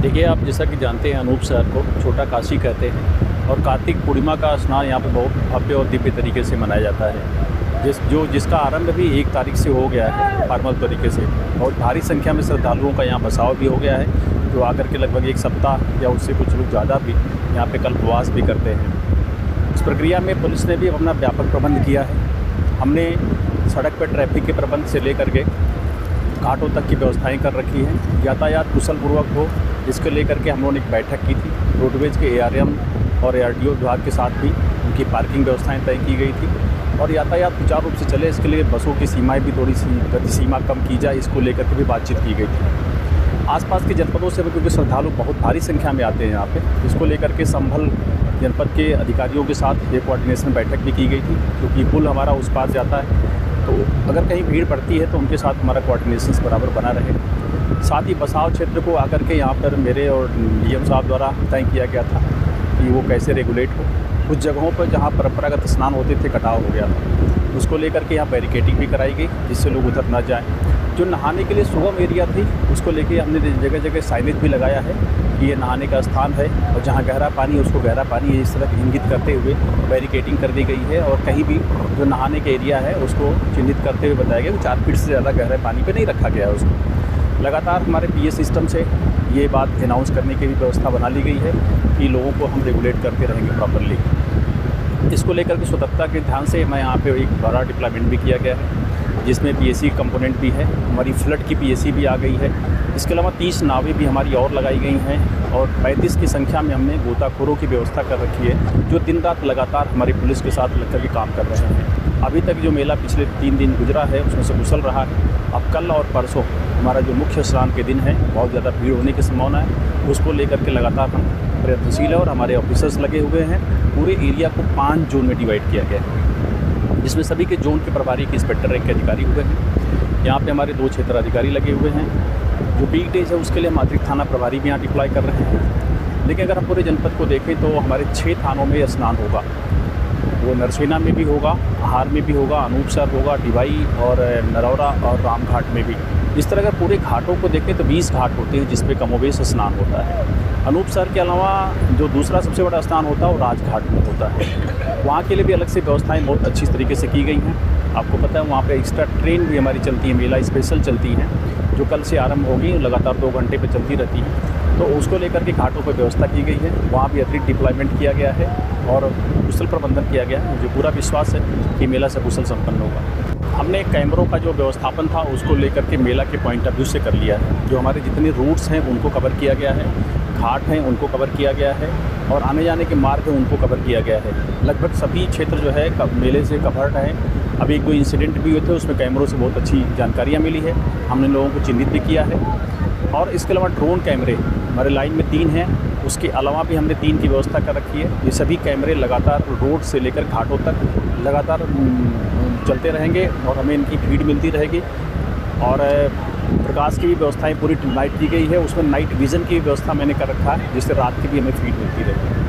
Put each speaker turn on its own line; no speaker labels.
देखिए, आप जैसा कि जानते हैं अनूप शहर को छोटा काशी कहते हैं और कार्तिक पूर्णिमा का स्नान यहाँ पे बहुत भव्य और दिव्य तरीके से मनाया जाता है। जिसका आरंभ भी 1 तारीख से हो गया है फॉर्मल तरीके से, और भारी संख्या में श्रद्धालुओं का यहाँ बसाव भी हो गया है, जो आकर के लगभग 1 सप्ताह या उससे कुछ लोग ज़्यादा भी यहाँ पे कल्पवास भी करते हैं। इस प्रक्रिया में पुलिस ने भी अपना व्यापक प्रबंध किया है। हमने सड़क पर ट्रैफिक के प्रबंध से लेकर के घाटों तक की व्यवस्थाएं कर रखी हैं। यातायात कुशलपूर्वक हो, इसको लेकर के हम लोगों ने एक बैठक की थी। रोडवेज के एआरएम और एआरटीओ विभाग के साथ भी उनकी पार्किंग व्यवस्थाएं तय की गई थी, और यातायात सुचारू रूप से चले इसके लिए बसों की सीमाएं भी थोड़ी सी गति सीमा कम की जाए, इसको लेकर के भी बातचीत की गई थी। आसपास के जनपदों से भी क्योंकि श्रद्धालु बहुत भारी संख्या में आते हैं यहाँ पे, इसको लेकर के संभल जनपद के अधिकारियों के साथ एक कोऑर्डिनेशन बैठक भी की गई थी, क्योंकि पुल हमारा उस पार जाता है, तो अगर कहीं भीड़ पड़ती है तो उनके साथ हमारा कोऑर्डिनेशन बराबर बना रहे। साथ ही बसाव क्षेत्र को आकर के यहाँ पर मेरे और डीएम साहब द्वारा तय किया गया था कि वो कैसे रेगुलेट हो। कुछ जगहों पर जहाँ परंपरागत स्नान होते थे कटाव हो गया था, उसको लेकर के यहाँ बैरिकेडिंग भी कराई गई जिससे लोग उधर ना जाएं। जो नहाने के लिए सुगम एरिया थी उसको लेके हमने जगह जगह साइनेज भी लगाया है कि ये नहाने का स्थान है, और जहाँ गहरा पानी है उसको गहरा पानी है, इस तरह इंगित करते हुए बैरिकेडिंग कर दी गई है। और कहीं भी जो नहाने के एरिया है उसको चिन्हित करते हुए बताया गया कि 4 फीट से ज़्यादा गहरे पानी पे नहीं रखा गया है उसको। लगातार हमारे पीए सिस्टम से ये बात अनाउंस करने की भी व्यवस्था बना ली गई है कि लोगों को हम रेगुलेट करते रहेंगे प्रॉपरली। इसको लेकर के सतर्कता के ध्यान से मैं यहाँ पे एक बड़ा डिप्लॉयमेंट भी किया गया है, जिसमें पीएसी कंपोनेंट भी है, हमारी फ्लड की पीएसी भी आ गई है। इसके अलावा 30 नावें भी हमारी और लगाई गई हैं, और 35 की संख्या में हमने गोताखोरों की व्यवस्था कर रखी है, जो दिन रात लगातार हमारी पुलिस के साथ लगकर के काम कर रहे हैं। अभी तक जो मेला पिछले 3 दिन गुजरा है उसमें से कुशल रहा है। अब कल और परसों हमारा जो मुख्य स्नान के दिन है, बहुत ज़्यादा भीड़ होने की संभावना है, उसको लेकर के लगातार हम प्रयत्नशील है, और हमारे ऑफिसर्स लगे हुए हैं। पूरे एरिया को 5 जोन में डिवाइड किया गया है, जिसमें सभी के जोन के प्रभारी के इंस्पेक्टर रैंक के अधिकारी हुए हैं। यहाँ पे हमारे 2 क्षेत्र अधिकारी लगे हुए हैं। जो वीक डेज है उसके लिए हम अतिरिक्त थाना प्रभारी भी यहाँ डिप्लॉय कर रहे हैं। लेकिन अगर हम पूरे जनपद को देखें तो हमारे 6 थानों में स्नान होगा। वो नरसेना में भी होगा, आहार में भी होगा, अनूपसर होगा, डिवाई और नरौरा और रामघाट में भी। इस तरह अगर पूरे घाटों को देखें तो 20 घाट होते हैं जिस पे कमोबेश स्नान होता है। अनूपसर के अलावा जो दूसरा सबसे बड़ा स्नान होता है वो राजघाट में होता है। वहाँ के लिए भी अलग से व्यवस्थाएं बहुत अच्छी तरीके से की गई हैं। आपको पता है वहाँ पे एक्स्ट्रा ट्रेन भी हमारी चलती है, मेला स्पेशल चलती हैं, जो कल से आरंभ होगी, लगातार 2 घंटे पे चलती रहती है। तो उसको लेकर के घाटों पर व्यवस्था की गई है, वहाँ भी अतिरिक्त डिप्लॉयमेंट किया गया है और कुशल प्रबंधन किया गया है। मुझे पूरा विश्वास है कि मेला सकुशल संपन्न होगा। हमने कैमरों का जो व्यवस्थापन था उसको लेकर के मेला के पॉइंट ऑफ व्यू से कर लिया है। जो हमारे जितने रूट्स हैं उनको कवर किया गया है, घाट हैं उनको कवर किया गया है, और आने जाने के मार्ग हैं उनको कवर किया गया है। लगभग सभी क्षेत्र जो है मेले से कवर्ड हैं। अभी कोई इंसिडेंट भी हुए थे उसमें कैमरों से बहुत अच्छी जानकारियाँ मिली है, हमने लोगों को चिन्हित भी किया है। और इसके अलावा ड्रोन कैमरे हमारे लाइन में 3 हैं, उसके अलावा भी हमने 3 की व्यवस्था कर रखी है। ये सभी कैमरे लगातार रोड से लेकर घाटों तक लगातार चलते रहेंगे और हमें इनकी फीड मिलती रहेगी। और प्रकाश की भी व्यवस्थाएं पूरी नाइट की गई है, उसमें नाइट विज़न की व्यवस्था मैंने कर रखा है, जिससे रात की भी हमें फीड मिलती रहेगी।